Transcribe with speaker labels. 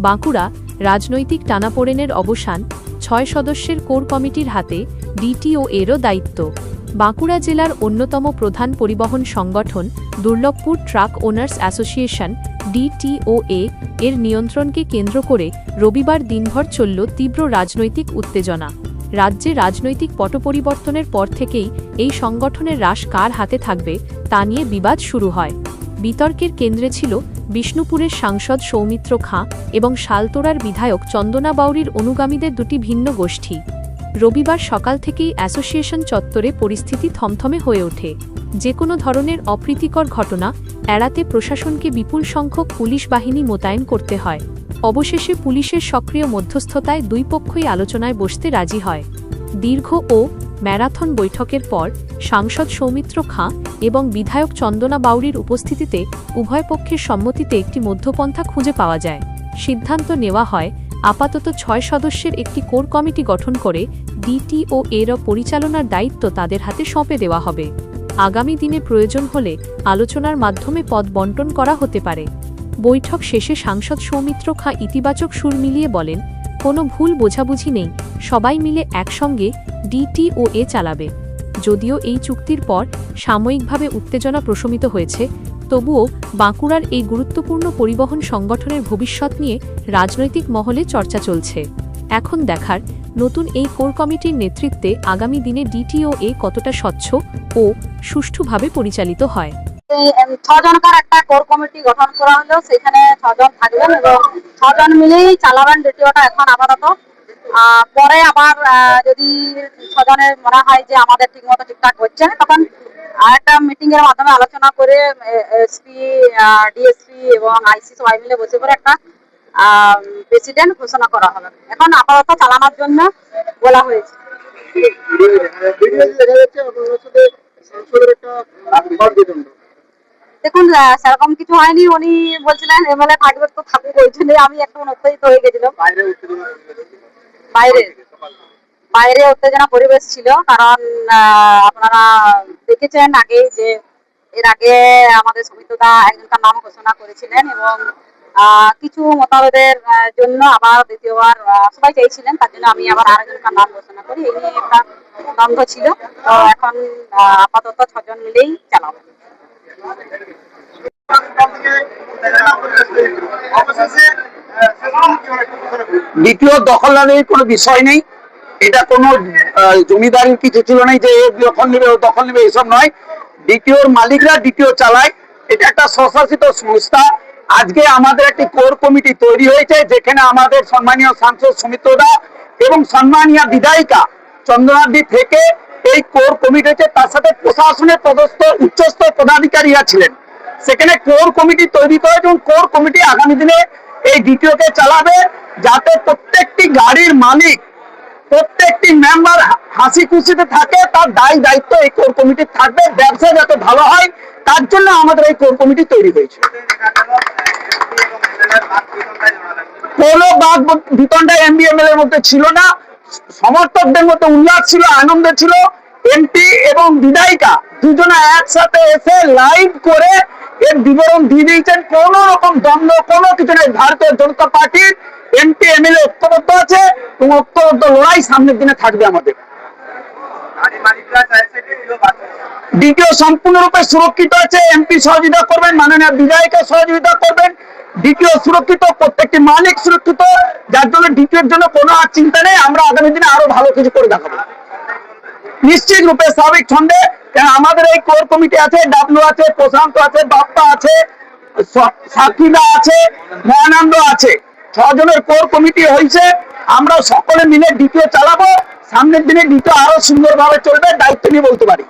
Speaker 1: বাঁকুড়া রাজনৈতিক টানাপোড়েনের অবসান, ৬ সদস্যের কোর কমিটির হাতে ডিটিও এরও দায়িত্ব। বাঁকুড়া জেলার অন্যতম প্রধান পরিবহন সংগঠন দুর্লভপুর ট্রাক ওনার্স অ্যাসোসিয়েশন ডিটিওএ এর নিয়ন্ত্রণকে কেন্দ্র করে রবিবার দিনভর চলল তীব্র রাজনৈতিক উত্তেজনা। রাজ্যে রাজনৈতিক পট পরিবর্তনের পর থেকেই এই সংগঠনের রাশ কার হাতে থাকবে তা নিয়ে বিবাদ শুরু হয়। বিতর্কের কেন্দ্রে ছিল বিষ্ণুপুরের সাংসদ সৌমিত্র খাঁ এবং শালতোড়ার বিধায়ক চন্দনা বাউরির অনুগামীদের দুটি ভিন্ন গোষ্ঠী। রবিবার সকাল থেকেই অ্যাসোসিয়েশন চত্বরে পরিস্থিতি থমথমে হয়ে ওঠে। যে কোনো ধরনের অপ্রীতিকর ঘটনা এড়াতে প্রশাসনকে বিপুল সংখ্যক পুলিশ বাহিনী মোতায়েন করতে হয়। অবশেষে পুলিশের সক্রিয় মধ্যস্থতায় দুই পক্ষই আলোচনায় বসতে রাজি হয়। দীর্ঘ ও ম্যারাথন বৈঠকের পর সাংসদ সৌমিত্র খাঁ এবং বিধায়ক চন্দনা বাউরির উপস্থিতিতে উভয় পক্ষের সম্মতিতে একটি মধ্যপন্থা খুঁজে পাওয়া যায়। সিদ্ধান্ত নেওয়া হয় আপাতত ৬ সদস্যের একটি কোর কমিটি গঠন করে ডিটিও এর পরিচালনার দায়িত্ব তাদের হাতে সঁপে দেওয়া হবে। আগামী দিনে প্রয়োজন হলে আলোচনার মাধ্যমে পদ বণ্টন করা হতে পারে। বৈঠক শেষে সাংসদ সৌমিত্র খাঁ ইতিবাচক সুর মিলিয়ে বলেন, কোনো ভুল বোঝাবুঝি নেই, সবাই মিলে একসঙ্গে ডিটিওএ চালাবে। যদিও এই চুক্তির পর সাময়িকভাবে উত্তেজনা প্রশমিত হয়েছে, তবুও বাঁকুড়ার এই গুরুত্বপূর্ণ পরিবহন সংগঠনের ভবিষ্যৎ নিয়ে রাজনৈতিক মহলে চর্চা চলছে। এখন দেখার নতুন এই কোর কমিটির নেতৃত্বে আগামী দিনে ডিটিওএ কতটা স্বচ্ছ ও সুষ্ঠুভাবে পরিচালিত হয়।
Speaker 2: ৬ জনকার একটা কোর কমিটি গঠন করা হলো, সেখানে ৬ জন থাকবেন এবং ৬ জন মিলেই চালাবেন ডিটিওটা এখন আপাতত। পরে আবার যদি ৬ জনের মনে হয় যে আমাদের ঠিকমতো ঠিকঠাক হচ্ছে না, তখন একটা মিটিং এর মাধ্যমে আলোচনা করে এসপি, ডিএসপি এবং আইসি সবাই মিলে বসে করে একটা প্রেসিডেন্ট ঘোষণা করা হবে। এখন আপাতত চালানোর জন্য বলা হয়েছে। দেখুন, সেরকম কিছু হয়নি। উনি বলছিলেন এমএলএ থাকবে তো থাকুক, ওই জন্য আমি একটু উত্তেজিত হয়ে গেছিলাম। বাইরে উত্তেজনা পরিবেশ ছিল, কারণ আপনারা দেখেছেন আগে যে এর আগে আমাদের সমিতিদা একজনকার নাম ঘোষণা করেছিলেন এবং কিছু মতভেদের জন্য আবার দ্বিতীয়বার সবাই চাইছিলেন, তার জন্য আমি আবার আরেকজনকার নাম ঘোষণা করি। এই নিয়ে একটা দ্বন্দ্ব ছিল। তো এখন আপাতত ৬ জন মিলেই চালাবো।
Speaker 3: দ্বিতীয় দখল নেই, কোনো বিষয় নেই। এটা কোনো জমিদারির কিছু ছিল না যে দখল নেবে ও দখল নেবে, এসব নয়। দ্বিতীয়র মালিকরা দ্বিতীয় চালায়। এটা একটা স্বশাসিত সংস্থা। আজকে আমাদের একটি কোর কমিটি তৈরি হয়েছে, যেখানে আমাদের সম্মানীয় সাংসদ সৌমিত্রদা এবং সম্মানীয় বিধায়িকা চন্দনাদি থেকে এই কোর কমিটি হয়েছে। তার সাথে প্রশাসনের পদস্থ উচ্চস্তর পদাধিকারীরা ছিলেন। সেখানে কোর কমিটি তৈরি করে এবং কোর কমিটি আগামী দিনে এই দ্বিতীয়কে চালাবে, যাতে প্রত্যেকটি গাড়ির মালিক, প্রত্যেকটি মেম্বার হাসি খুশিতে থাকে। তার দায়িত্ব এই কোর কমিটির থাকবে। ব্যবসা যাতে ভালো হয়, তার জন্য আমাদের এই কোর কমিটি তৈরি হয়েছে। কোনো বাদ বিতণ্ডা এমবিএমএল এর মধ্যে ছিল না। সমর্থকদের মধ্যে উল্লাস ছিল, আনন্দ ছিল। এমপি এবং বিধায়িকা দুজনে একসাথে এসে লাইভ করে এর বিবরণ দিয়ে দিয়েছেন। কোন রকম দ্বন্দ্ব কোনো কিছু নেই। ভারতীয় জনতা পার্টির এমপি এমএলএ ঐক্যবদ্ধ আছে এবং ঐক্যবদ্ধ লড়াই সামনের দিনে থাকবে। আমাদের দ্বিতীয় সম্পূর্ণরূপে সুরক্ষিত আছে। এমপি সহযোগিতা করবেন, মাননীয় বিধায়িকা সহযোগিতা করবেন। দ্বিতীয় সুরক্ষিত, প্রত্যেকটি মালিক সুরক্ষিত, যার জন্য দ্বিতীয়ের জন্য কোনো আর চিন্তা নেই। আমরা আগামী দিনে আরো ভালো কিছু করে দেখাবো নিশ্চিত রূপে, স্বাভাবিক ছন্দে। আমাদের এই কোর কমিটি আছে, ডাবলু আছে, প্রশান্ত আছে, বাপ্পা আছে, সাকিদা আছে, মহানন্দ আছে। ৬ জনের কোর কমিটি হয়েছে। আমরা সকলে মিলে দ্বিতীয় চালাবো। সামনের দিনে দ্বিতীয় আরো সুন্দরভাবে চলবে, দায়িত্ব নিয়ে বলতে পারি।